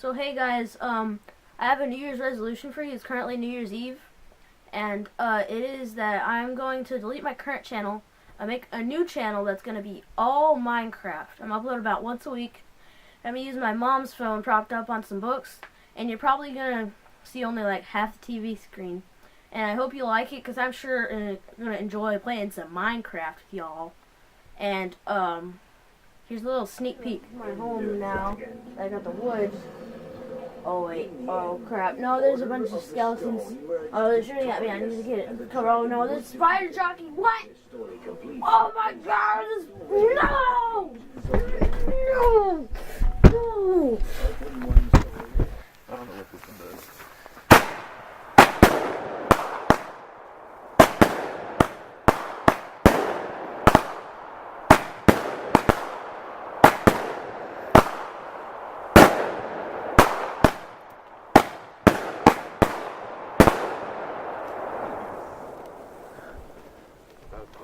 So hey guys, I have a New Year's resolution for you. It's currently New Year's Eve, and it is that I'm going to delete my current channel. I make a new channel that's going to be all Minecraft. I'm uploading about once a week. I'm going to use my mom's phone propped up on some books, and you're probably going to see only like half the TV screen. And I hope you like it, because I'm sure I'm going to enjoy playing some Minecraft with y'all. And here's a little sneak peek of my home now. I got the woods. Oh wait, oh crap. No, there's a bunch of skeletons. Oh, they're shooting at me. I need to get it. Oh no, there's spider jockey. What? Oh my god, this... No! No! No! I don't know what this one does.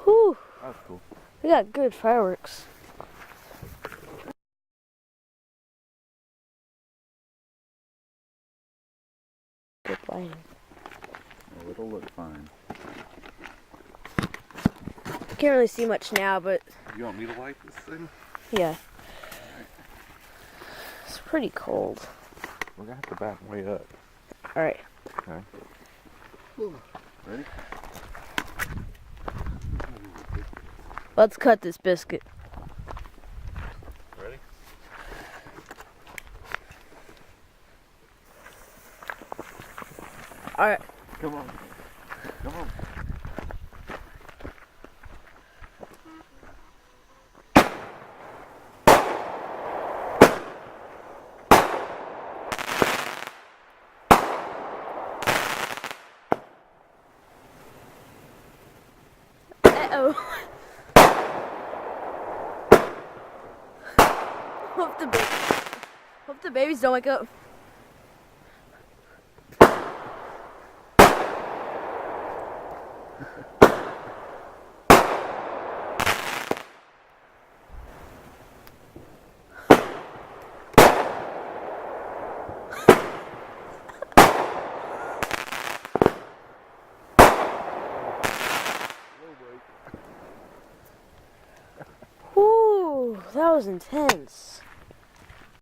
Whew. That's cool. We got good fireworks. Good lighting. Oh, it'll look fine. Can't really see much now, but You want me to light this thing? yeah. It's pretty cold. We're gonna have to back way up. Alright. Okay. Ready? Let's cut this biscuit. Ready? Alright. Come on. Come on. Uh-oh. Hope the babies don't wake up. Whew, that was intense.